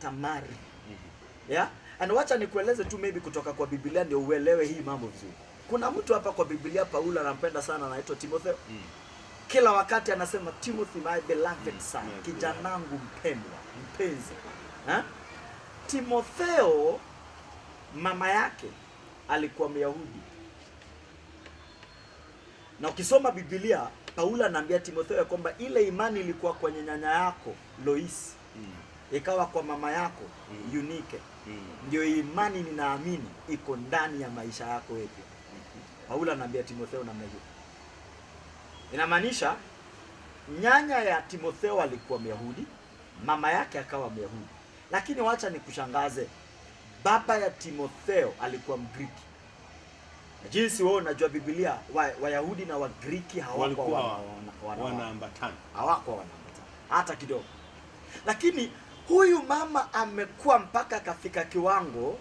tamari. Yeah? And wacha nikueleze tu maybe kutoka kwa Biblia ndio uelewe hii mambo vizuri. Kuna mtu hapa kwa Biblia Paulo anampenda sana, anaitwa Timotheo. Kila wakati anasema Timothy, my beloved son, kijanangu mpendwa, mpenzi. Timotheo mama yake alikuwa Myahudi. Na ukisoma Biblia, Paulo anaambia Timotheo kwamba ile imani ilikuwa kwenye nyanya yako Lois, ikawa kwa mama yako Eunike. Ndio imani ninaamini iko ndani ya maisha yako wewe. Paulo anaambia Timotheo namna hiyo. Inamaanisha nyanya ya Timotheo alikuwa Myahudi, mama yake akawa Myahudi. Lakini wacha nikushangaze, baba ya Timotheo alikuwa Mgriki. Na jinsi wewe unajua Biblia, Wayahudi na Wagriki hawakuwa wanaambatana. Hawakuwa wanaambatana hata kidogo. Lakini huyu mama amekuwa mpaka akafika kiwango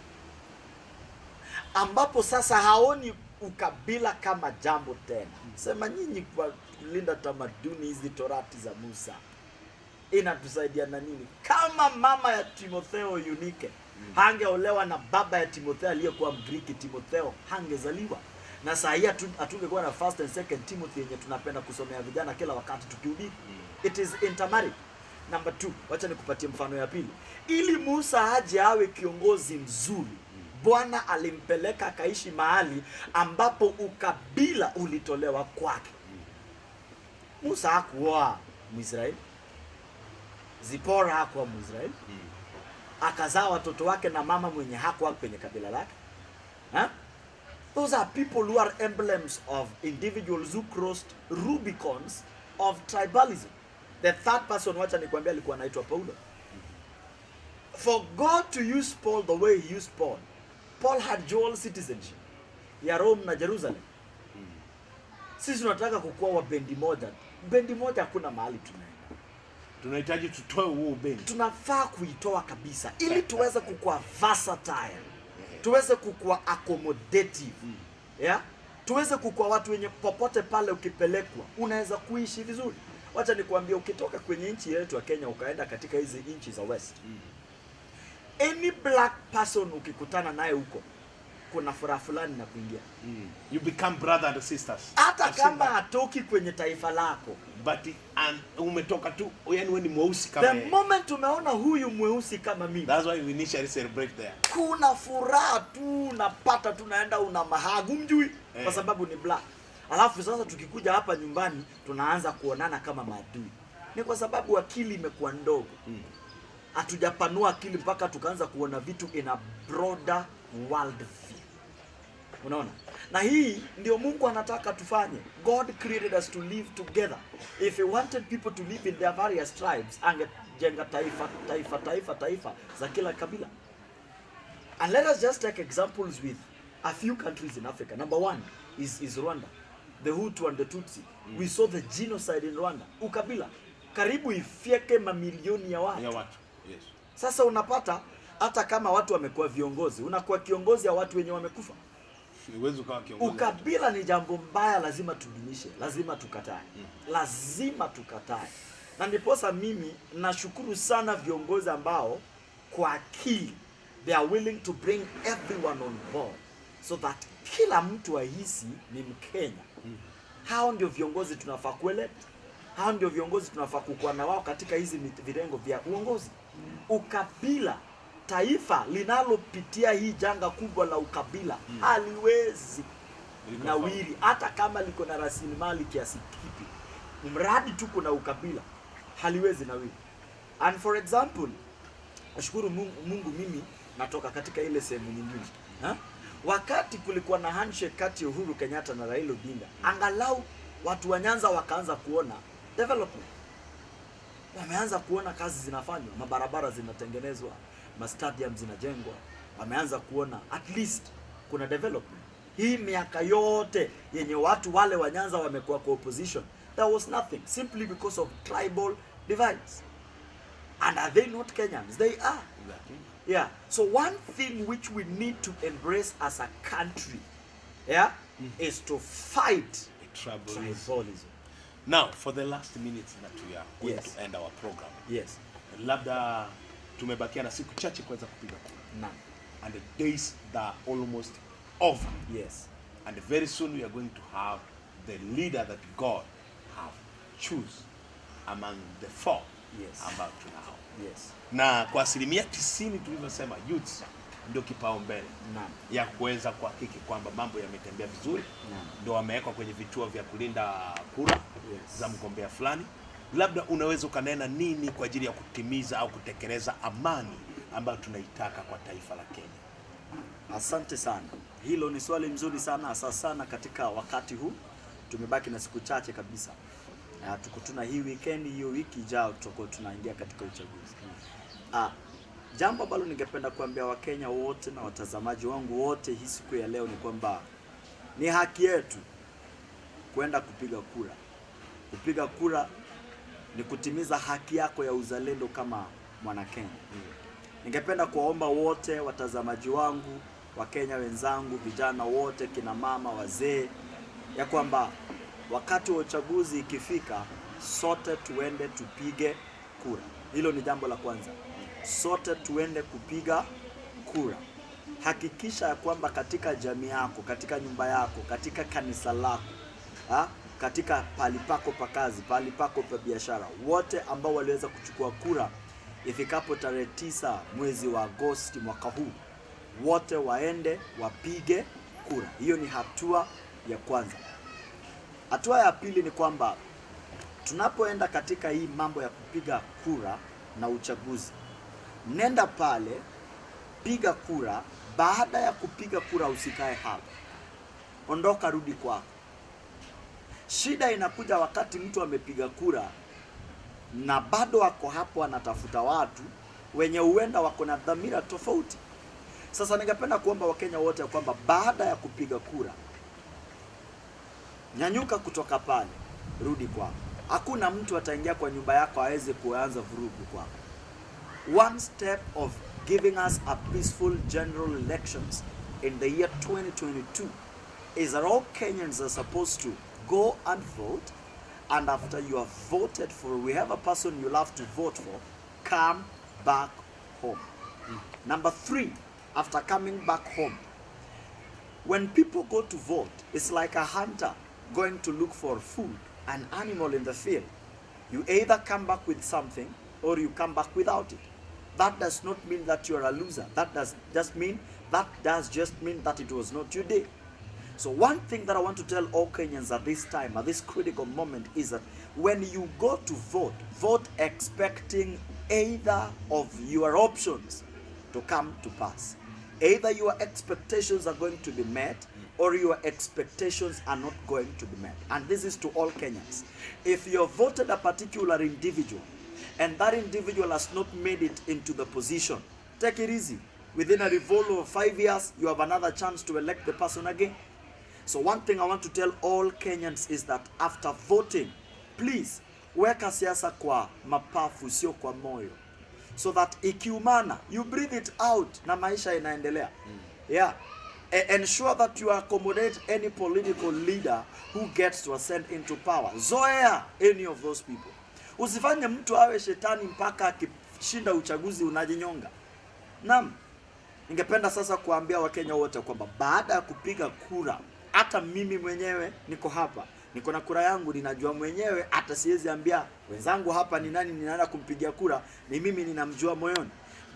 ambapo sasa haoni ukabila kama jambo tena. Sema nyinyi kwa kulinda tamaduni hizi torati za Musa inatusaidia na nini? Kama mama ya Timotheo Eunike hangeolewa na baba ya Timotheo aliyekuwa Mgriki, Timotheo hangezaliwa. Na saa hii hatungekuwa na first and second Timothy yenye tunapenda kusomea vijana kila wakati tukihubiri. It is intermarried. Number 2, wacha nikupatie mfano ya pili. Ili Musa aje awe kiongozi mzuri, Bwana alimpeleka akaishi mahali ambapo ukabila ulitolewa kwake. Musa hakuoa Mwisraeli. Zipora hakuwa Mwisraeli. Akazaa watoto wake na mama mwenye hakuwa kwenye kabila lake. Those are people who are emblems of individuals who crossed Rubicons of tribalism. The third person, wacha nikwambia, alikuwa anaitwa Paulo. For God to use Paul the way he used Paul, Paul had dual citizenship ya Rome na Jerusalem. Sisi tunataka kukua wa bendi moja. Bendi moja hakuna mahali tunaenda. Tunahitaji tutoe huo bendi. Tunafaa kuitoa kabisa ili tuweze kukua versatile. Tuweze kukua accommodative. Yeah? Tuweze kukua watu wenye popote pale ukipelekwa unaweza kuishi vizuri. Wacha nikwambie, ukitoka kwenye nchi yetu ya Kenya ukaenda katika hizi nchi za West, any black person ukikutana naye huko kuna furaha fulani na kuingia. You become brother and sisters. Hata kama hatoki kwenye taifa lako, but umetoka tu, yani wewe ni mweusi kama the moment umeona huyu mweusi kama mimi, that's why we initially celebrate there. Kuna furaha tu unapata, tunaenda una mahagu mjui kwa sababu ni black. Alafu sasa tukikuja hapa nyumbani tunaanza kuonana kama maadui. Ni kwa sababu akili imekuwa ndogo. Hatujapanua akili mpaka tukaanza kuona vitu in a broader world view. Unaona? Na hii ndio Mungu anataka tufanye. God created us to live together. If he wanted people to live in their various tribes, angejenga taifa za kila kabila. And let us just take examples with a few countries in Africa. Number 1 is Rwanda. The Hutu and the Tutsi. We saw the genocide in Rwanda. Ukabila karibu ifyeke mamilioni ya watu. Yes. Sasa unapata hata kama watu wamekuwa viongozi, unakuwa kiongozi ya watu wenye wamekufa. Uwezo kama kiongozi. Ukabila ni jambo mbaya, lazima tudumishe, lazima tukatae. Lazima tukatae. Na ndiposa mimi nashukuru sana viongozi ambao kwa akili they are willing to bring everyone on board so that kila mtu ahisi ni Mkenya. Hao ndio viongozi tunafaa kuelect. Hao ndio viongozi tunafaa kukuwa na wao katika hizi virengo vya uongozi. Ukabila, taifa linalopitia hii janga kubwa la ukabila haliwezi nawiri hata kama liko na rasilimali kiasi kipi. Mradi tu kuna ukabila haliwezi nawiri. And for example, nashukuru Mungu mimi natoka katika ile sehemu nyingine. Wakati kulikuwa na handshake kati ya Uhuru Kenyatta na Raila Odinga, angalau watu wa Nyanza wakaanza kuona development. Wameanza kuona kazi zinafanywa, mabarabara zinatengenezwa, stadium zinajengwa. Wameanza kuona at least kuna development. Hii miaka yote yenye watu wale wa Nyanza wamekuwa kwa opposition, there was nothing, simply because of tribal divides. And are they not Kenyans? They are. Exactly. Yeah. So one thing which we need to embrace as a country, is to fight tribalism. Now, for the last minutes that we are going to end our program. Yes. Labda tumebakia na siku chache kuweza kupiga kura. Naam. And the days that are almost over. Yes. And very soon we are going to have the leader that God have choose among the four Yes. ambao tunao. Yes. Na kwa 90% tulivyosema, youth ndio kipaumbele Naam. ya kuweza kuhakiki kwamba mambo yametembea vizuri. Naam. Ndio wamewekwa kwenye vituo vya kulinda kura Yes. za mgombea fulani. Labda unaweza ukanena nini kwa ajili ya kutimiza au kutekeleza amani ambayo tunaitaka kwa taifa la Kenya? Asante sana. Hilo ni swali mzuri sana, hasa sana katika wakati huu. Tumebaki na siku chache kabisa. Tuko tuna hii weekend, hiyo wiki ijayo tutakuwa tunaingia katika uchaguzi. Jambo ambalo ningependa kuambia Wakenya wote na watazamaji wangu wote hii siku ya leo ni kwamba ni haki yetu kwenda kupiga kura. Kupiga kura ni kutimiza haki yako ya uzalendo kama mwana Kenya. Ningependa kuwaomba wote watazamaji wangu, Wakenya wenzangu, vijana wote, kina mama, wazee, ya kwamba wakati wa uchaguzi ikifika, sote tuende tupige kura. Hilo ni jambo la kwanza. Sote tuende kupiga kura. Hakikisha ya kwamba katika jamii yako, katika nyumba yako, katika kanisa lako, katika pali pako pa kazi, pali pako pa biashara, wote ambao waliweza kuchukua kura ifikapo tarehe 9 mwezi wa Agosti mwaka huu, wote waende wapige kura. Hiyo ni hatua ya kwanza. Hatua ya pili ni kwamba tunapoenda katika hii mambo ya kupiga kura na uchaguzi, nenda pale, piga kura. Baada ya kupiga kura usikae hapa, ondoka, rudi kwako. Shida inakuja wakati mtu amepiga kura na bado wako hapo anatafuta watu wenye huenda wako na dhamira tofauti. Sasa ningependa kuomba Wakenya wote kwamba baada ya kupiga kura, nyanyuka kutoka pale, rudi kwako. Hakuna mtu ataingia kwa nyumba yako aweze kuanza vurugu kwako. One step of giving us a peaceful general elections in the year 2022 is that all Kenyans are supposed to go and vote, and after you have voted for whoever person you love to vote for, come back home. Number 3, after coming back home, when people go to vote, it's like a hunter going to look for food, an animal in the field. You either come back with something or you come back without it. That does not mean that you're a loser. That does just mean that it was not your day. So one thing that I want to tell all Kenyans at this time, at this critical moment, is that when you go to vote, vote expecting either of your options to come to pass. Either your expectations are going to be met or your expectations are not going to be met. And this is to all Kenyans. If you have voted a particular individual and that individual has not made it into the position, take it easy. Within a revolve of 5 years, you have another chance to elect the person again. So one thing I want to tell all Kenyans is that after voting, please, weka siasa kwa mapafu, sio kwa moyo. So that ikiumana, you breathe it out na maisha inaendelea. Yeah. Ensure that you accommodate any political leader who gets to ascend into power. Zoea any of those people. Usifanye mtu awe shetani mpaka akishinda uchaguzi unajinyonga. Naam. Ningependa sasa kuambia Wakenya wote kwamba baada ya kupiga kura, hata mimi mwenyewe niko hapa, niko na kura yangu, ninajua mwenyewe, hata siwezi ambia wenzangu hapa ni nani ninaenda kumpigia kura, ni mimi ninamjua moyoni.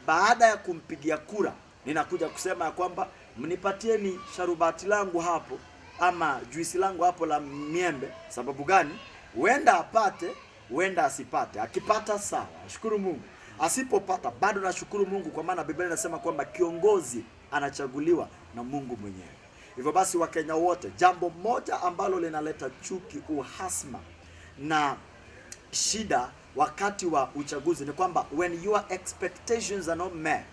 Baada ya kumpigia kura, ninakuja kusema ya kwamba mnipatieni sharubati langu hapo ama juisi langu hapo la miembe. Sababu gani? Huenda apate, huenda asipate. Akipata sawa, shukuru Mungu. Asipopata bado nashukuru Mungu, kwa maana Biblia inasema kwamba kiongozi anachaguliwa na Mungu mwenyewe. Hivyo basi Wakenya wote, jambo moja ambalo linaleta chuki, uhasma na shida wakati wa uchaguzi ni kwamba when your expectations are not met,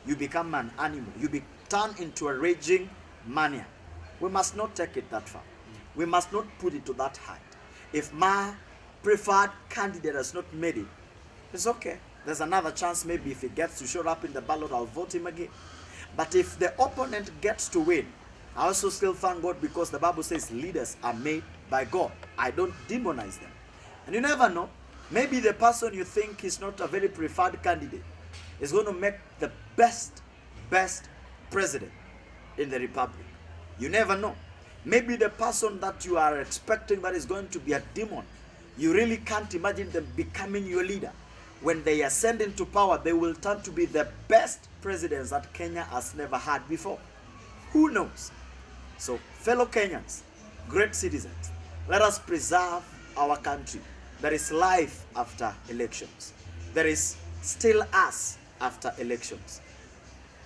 you become an animal. You turn into a raging mania. We must not take it that far. We must not put it to that height. If my preferred candidate has not made it, it's okay. There's another chance. Maybe if he gets to show up in the ballot, I'll vote him again. But if the opponent gets to win, I also still thank God, because the Bible says leaders are made by God. I don't demonize them. And you never know. Maybe the person you think is not a very preferred candidate is going to make the best president in the republic. You never know. Maybe the person that you are expecting that is going to be a demon, you really can't imagine them becoming your leader. When they ascend into power, they will turn to be the best presidents that Kenya has never had before. Who knows? So, fellow Kenyans, great citizens, let us preserve our country. There is life after elections. There is still us after elections.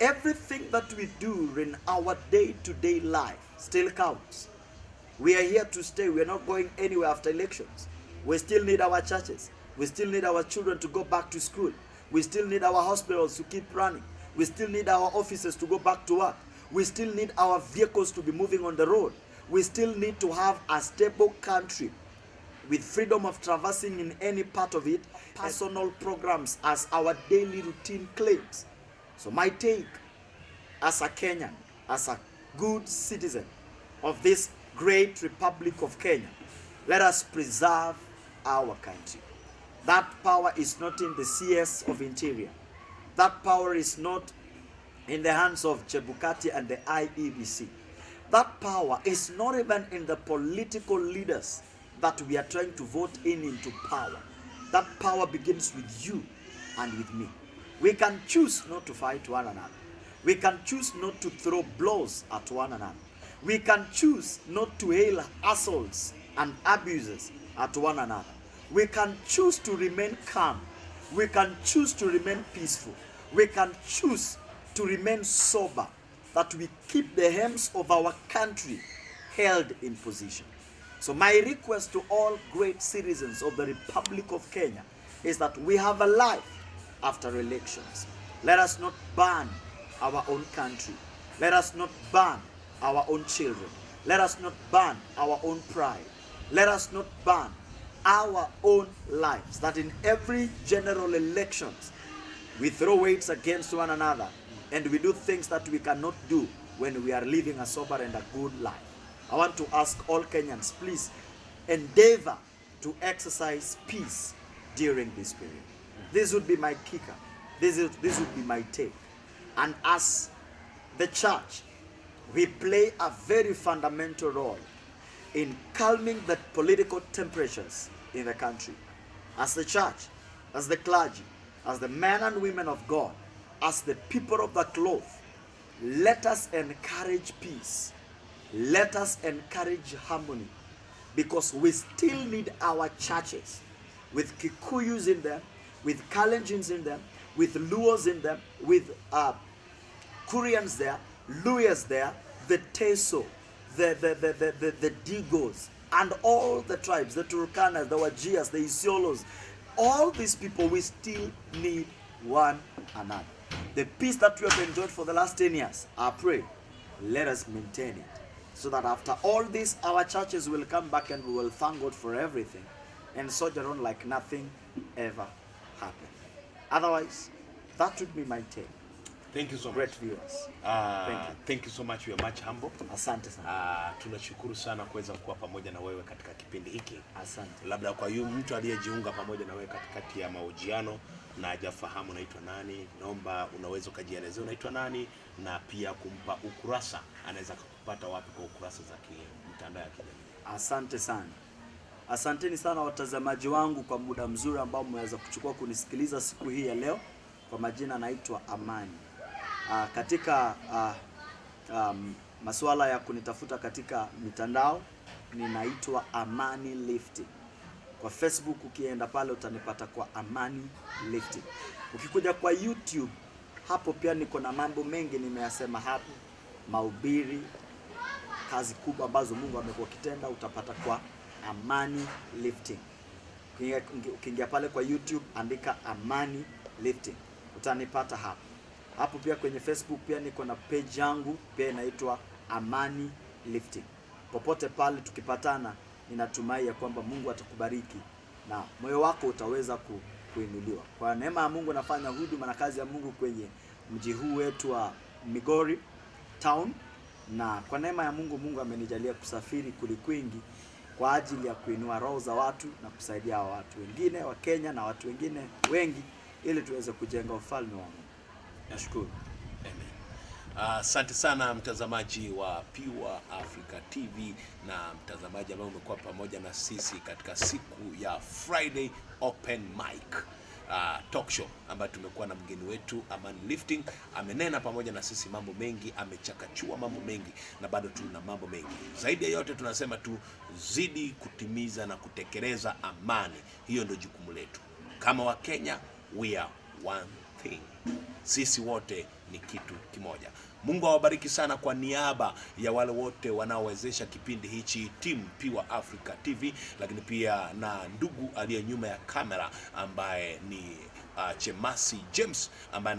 Everything that we do in our day-to-day life still counts. We are here to stay. We are not going anywhere after elections. We still need our churches. We still need our children to go back to school. We still need our hospitals to keep running. We still need our offices to go back to work. We still need our vehicles to be moving on the road. We still need to have a stable country with freedom of traversing in any part of it, personal programs as our daily routine claims. So my take as a Kenyan, as a good citizen of this great Republic of Kenya, let us preserve our country. That power is not in the CS of Interior. That power is not in the hands of Chebukati and the IEBC. That power is not even in the political leaders that we are trying to vote into power. That power begins with you and with me. We can choose not to fight one another. We can choose not to throw blows at one another. We can choose not to hail assaults and abuses at one another. We can choose to remain calm. We can choose to remain peaceful. We can choose to remain sober, that we keep the hems of our country held in position. So my request to all great citizens of the Republic of Kenya is that we have a life after elections. Let us not burn our own country. Let us not burn our own children. Let us not burn our own pride. Let us not burn our own lives. That in every general elections, we throw weights against one another and we do things that we cannot do when we are living a sober and a good life. I want to ask all Kenyans, please endeavor to exercise peace during this period. This would be my kicker. This would be my take. And as the church, we play a very fundamental role in calming the political temperatures in the country. As the church, as the clergy, as the men and women of God, as the people of the cloth, let us encourage peace. Let us encourage harmony, because we still need our churches with Kikuyus in them, with Kalenjins in them, with Luos in them, with Koreans there, Luyas there, the Teso, the Digos, and all the tribes, the Turkanas, the Wajias, the Isiolos, all these people, we still need one another. The peace that we have enjoyed for the last 10 years, I pray, let us maintain it. So that after all this, our churches will come back and we will thank God for everything and soldier on like nothing ever happened. Otherwise, that would be my take. Thank you so much. Great viewers. Thank you so much. We are much humble. Asante sana. Tunashukuru sana kuweza kuwa pamoja na wewe katika kipindi hiki. Asante. Labda kwa yule mtu aliyejiunga pamoja na wewe katikati ya mahojiano na hajafahamu unaitwa nani, naomba unaweza kujielezea unaitwa nani, na pia kumpa ukurasa, anaweza kupata wapi kwa ukurasa za mitandao ya kijamii. Asante sana. Asanteni sana watazamaji wangu kwa muda mzuri ambao mmeweza kuchukua kunisikiliza siku hii ya leo. Kwa majina naitwa Amani. Katika masuala ya kunitafuta katika mitandao, ninaitwa Amani Lifting. Kwa Facebook ukienda pale utanipata kwa Amani Lifting. Ukikuja kwa YouTube, hapo pia niko na mambo mengi nimeyasema hapo. Mahubiri, kazi kubwa ambazo Mungu amekuwa kitenda, utapata kwa Amani Lifting. Ukiingia pale kwa YouTube, andika Amani Lifting, utanipata hapo. Hapo pia kwenye Facebook pia niko na page yangu pia inaitwa Amani Lifting. Popote pale tukipatana, ninatumai ya kwamba Mungu atakubariki na moyo wako utaweza kuinuliwa. Kwa neema ya Mungu nafanya huduma na kazi ya Mungu kwenye mji huu wetu wa Migori Town, na kwa neema ya Mungu, Mungu amenijalia kusafiri kulikwingi kwa ajili ya kuinua roho za watu na kusaidia watu wengine wa Kenya na watu wengine wengi, ili tuweze kujenga ufalme wa Mungu. Nashukuru. Asante sana mtazamaji wa Pure Africa TV na mtazamaji ambaye umekuwa pamoja na sisi katika siku ya Friday Open Mic talk show ambayo tumekuwa na mgeni wetu Aman Lifting. Amenena pamoja na sisi mambo mengi, amechakachua mambo mengi na bado tuna mambo mengi. Zaidi ya yote tunasema tuzidi kutimiza na kutekeleza amani. Hiyo ndio jukumu letu. Kama wa Kenya, we are one thing. Sisi wote ni kitu kimoja. Mungu awabariki sana kwa niaba ya wale wote wanaowezesha kipindi hichi, team Pure Africa TV, lakini pia na ndugu aliye nyuma ya kamera ambaye ni Chemasi James ambaye